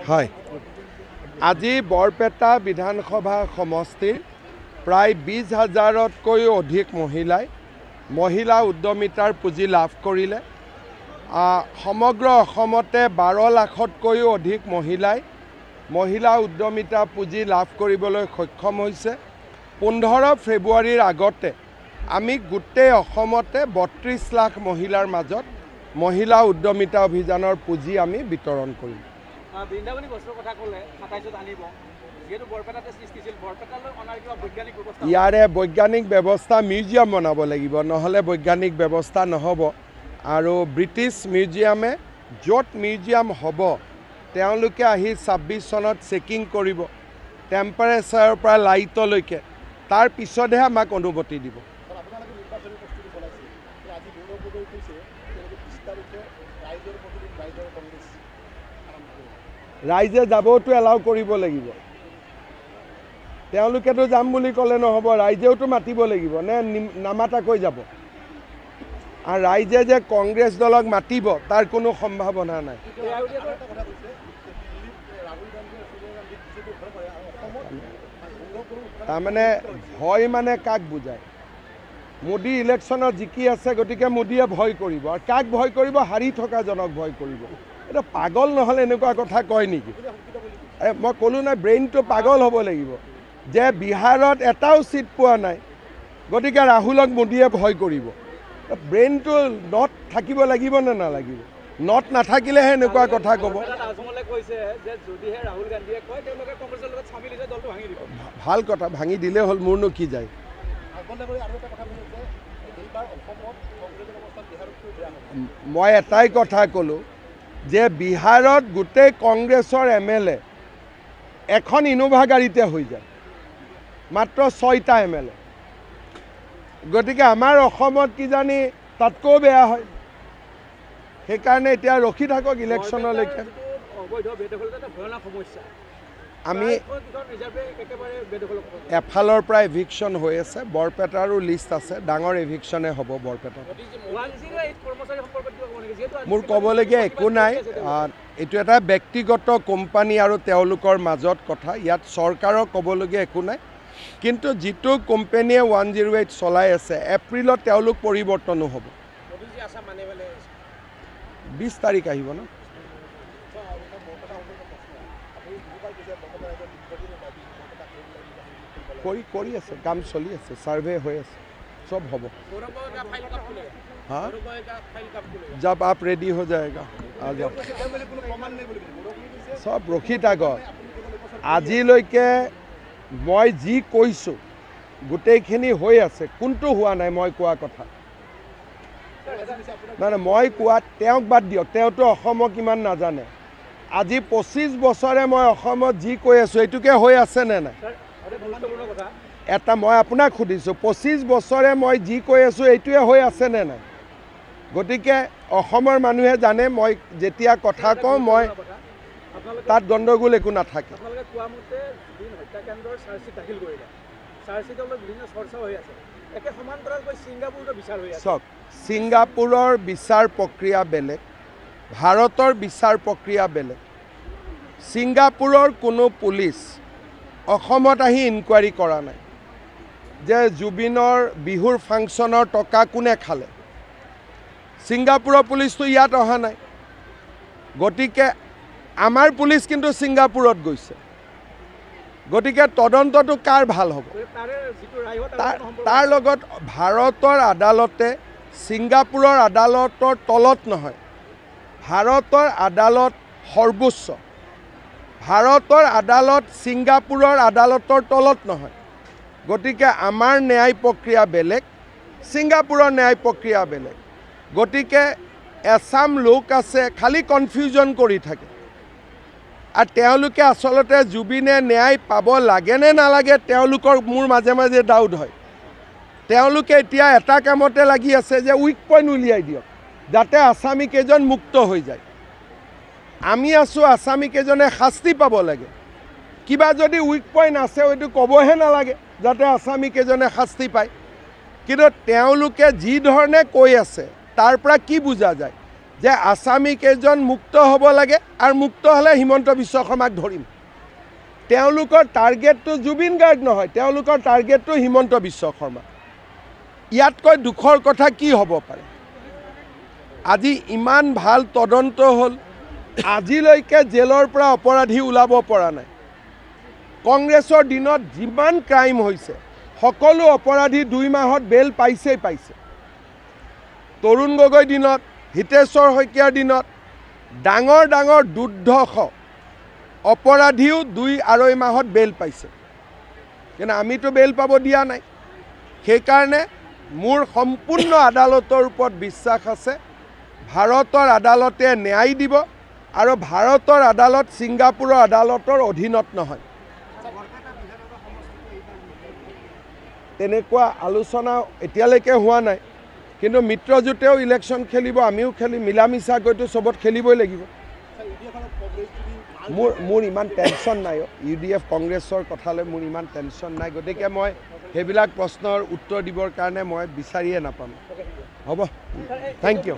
হয়, আজি বৰপেটা বিধানসভা সমষ্টিৰ প্ৰায় 20,000তকৈও অধিক মহিলা উদ্যমিতাৰ পুঁজি লাভ কৰিলে। সমগ্ৰ অসমতে 12 লাখতকৈও অধিক মহিলা উদ্যমিতা পুঁজি লাভ কৰিবলৈ সক্ষম হৈছে। 15 ফেব্ৰুৱাৰীৰ আগতে আমি গোটেই অসমতে 32 লাখ মহিলাৰ মাজত মহিলা উদ্যমিতা অভিযানৰ পুঁজি আমি বিতৰণ কৰিম। বৃন্দাবনী বস্তুৰ কথা ক'লে 27ত আনিব, যেহেতু বৰপেটাতে সৃষ্টি হৈছিল, বৰপেটালৈ অনাৰ কিবা বৈজ্ঞানিক ব্যৱস্থা? ইয়াৰে বৈজ্ঞানিক ব্যৱস্থা মিউজিয়াম বনাব লাগিব, নহ'লে বৈজ্ঞানিক ব্যৱস্থা নহ'ব। আৰু ব্ৰিটিছ মিউজিয়ামে য'ত মিউজিয়াম হ'ব তেওঁলোকে আহি 26 চনত চেকিং কৰিব, টেম্পাৰেচাৰৰ পৰা লাইটলৈকে, তাৰ পিছতহে আমাক অনুমতি দিব। ৰাইজে যাবওতো এলাউ কৰিব লাগিব, তেওঁলোকেতো যাম বুলি ক'লে নহ'ব, ৰাইজেওতো মাতিব লাগিব, নে নামাতাকৈ যাব? আৰু ৰাইজে যে কংগ্ৰেছ দলক মাতিব তাৰ কোনো সম্ভাৱনা নাই। তাৰমানে ভয় মানে কাক বুজায়? মোদী ইলেকশ্যনত জিকি আছে, গতিকে মোদীয়ে ভয় কৰিব, আৰু কাক ভয় কৰিব? হাৰি থকাজনক ভয় কৰিব। এটা পাগল নহ'লে এনেকুৱা কথা কয় নেকি? মই ক'লোঁ নাই, ব্ৰেইনটো পাগল হ'ব লাগিব যে বিহাৰত এটাও চিট পোৱা নাই, গতিকে ৰাহুলক মোদীয়ে ভয় কৰিব। ব্ৰেইনটো নট থাকিব লাগিব নে নালাগিব? নট নাথাকিলেহে এনেকুৱা কথা ক'ব। ভাল কথা, ভাঙি দিলে হ'ল, মোৰনো কি যায়। মই এটাই কথা ক'লোঁ যে বিহাৰত গোটেই কংগ্ৰেছৰ MLA এখন ইনোভা গাড়ীতে হৈ যায়, মাত্ৰ 6টা MLA। গতিকে আমাৰ অসমত কিজানি তাতকৈও বেয়া হয়। সেইকাৰণে এতিয়া ৰখি থাকক ইলেকশ্যনলৈকে। আমি এফালৰ পৰা এভিকশ্যন হৈ আছে, বৰপেটাৰো লিষ্ট আছে, ডাঙৰ এভিকশ্যনে হ'ব বৰপেটাত। মোৰ ক'বলগীয়া একো নাই, এইটো এটা ব্যক্তিগত কোম্পানী আৰু তেওঁলোকৰ মাজত কথা, ইয়াত চৰকাৰৰ ক'বলগীয়া একো নাই। কিন্তু যিটো কোম্পানীয়ে 108 চলাই আছে, এপ্ৰিলত তেওঁলোক পৰিৱৰ্তনো হ'ব। 20 তাৰিখ আহিব ন? কৰি আছে, কাম চলি আছে, ছাৰ্ভে হৈ আছে, চব হ'ব। हाँ, जब आप रेडी हो जाएगा आ जाओ। सब रखी থাকক। আজিলৈকে মই যি কৈছোঁ গোটেইখিনি হৈ আছে, কোনটো হোৱা নাই মই কোৱা কথা? নাই, মই কোৱাত তেওঁক বাদ দিয়ক, তেওঁতো অসমক ইমান নাজানে। আজি 25 বছৰে মই অসমত যি কৈ আছোঁ এইটোকে হৈ আছে নে নাই? এটা মই আপোনাক সুধিছোঁ, 25 বছৰে মই যি কৈ আছোঁ এইটোৱে হৈ আছে নে নাই? গতিকে অসমৰ মানুহে জানে মই যেতিয়া কথা কওঁ মই তাত গণ্ডগোল একো নাথাকে। চাওক, ছিংগাপুৰৰ বিচাৰ প্ৰক্ৰিয়া বেলেগ, ভাৰতৰ বিচাৰ প্ৰক্ৰিয়া বেলেগ। ছিংগাপুৰৰ কোনো পুলিচ অসমত আহি ইনকুৱাৰী কৰা নাই যে জুবিনৰ বিহুৰ ফাংচনৰ টকা কোনে খালে। ছিংগাপুৰৰ পুলিচটো ইয়াত অহা নাই, গতিকে আমাৰ পুলিচ কিন্তু ছিংগাপুৰত গৈছে। গতিকে তদন্তটো কাৰ ভাল হ'ব? তাৰ লগত ভাৰতৰ আদালতে ছিংগাপুৰৰ আদালতৰ তলত নহয়, ভাৰতৰ আদালত সৰ্বোচ্চ। ভাৰতৰ আদালত ছিংগাপুৰৰ আদালতৰ তলত নহয়। গতিকে আমাৰ ন্যায় প্ৰক্ৰিয়া বেলেগ, ছিংগাপুৰৰ ন্যায় প্ৰক্ৰিয়া বেলেগ। গতিকে এছাম লোক আছে খালি কনফিউজন কৰি থাকে, আৰু তেওঁলোকে আচলতে জুবিনে ন্যায় পাব লাগে নে নালাগে তেওঁলোকৰ মোৰ মাজে মাজে ডাউট হয়। তেওঁলোকে এতিয়া এটা কামতে লাগি আছে যে উইক পইণ্ট উলিয়াই দিয়ক যাতে আছামী কেইজন মুক্ত হৈ যায়। আমি আছোঁ আছামী কেইজনে শাস্তি পাব লাগে, কিবা যদি উইক পইণ্ট আছে হয়তো ক'বহে নালাগে যাতে আছামী কেইজনে শাস্তি পায়। কিন্তু তেওঁলোকে যি ধৰণে কৈ আছে তাৰ পৰা কি বুজা যায় যে আছামী কেইজন মুক্ত হ'ব লাগে আৰু মুক্ত হ'লে হিমন্ত বিশ্ব শৰ্মাক ধৰিম। তেওঁলোকৰ টাৰ্গেটটো জুবিন গাৰ্গ নহয়, তেওঁলোকৰ টাৰ্গেটটো হিমন্ত বিশ্ব শৰ্মা। ইয়াতকৈ দুখৰ কথা কি হ'ব পাৰে? আজি ইমান ভাল তদন্ত হ'ল, আজিলৈকে জেলৰ পৰা অপৰাধী ওলাব পৰা নাই। কংগ্ৰেছৰ দিনত যিমান ক্ৰাইম হৈছে সকলো অপৰাধী 2 মাহত বেল পাইছে। তৰুণ গগৈৰ দিনত, হিতেশ্বৰ শইকীয়াৰ দিনত ডাঙৰ ডাঙৰ দুৰ্ধৰ্ষ অপৰাধীও 2-2.5 মাহত বেল পাইছে, কিন্তু আমিতো বেল পাব দিয়া নাই। সেইকাৰণে মোৰ সম্পূৰ্ণ আদালতৰ ওপৰত বিশ্বাস আছে। ভাৰতৰ আদালতে ন্যায় দিব আৰু ভাৰতৰ আদালত ছিংগাপুৰৰ আদালতৰ অধীনত নহয়। তেনেকুৱা আলোচনা এতিয়ালৈকে হোৱা নাই, কিন্তু মিত্ৰজোঁটেও ইলেকশ্যন খেলিব, আমিও খেলিম, মিলা মিছাকৈতো চবত খেলিবই লাগিব। মোৰ ইমান টেনশ্যন নাই। UDF কংগ্ৰেছৰ কথালৈ মোৰ ইমান টেনশ্যন নাই, গতিকে মই সেইবিলাক প্ৰশ্নৰ উত্তৰ দিবৰ কাৰণে মই বিচাৰিয়ে নাপাম। হ'ব, থেংক ইউ।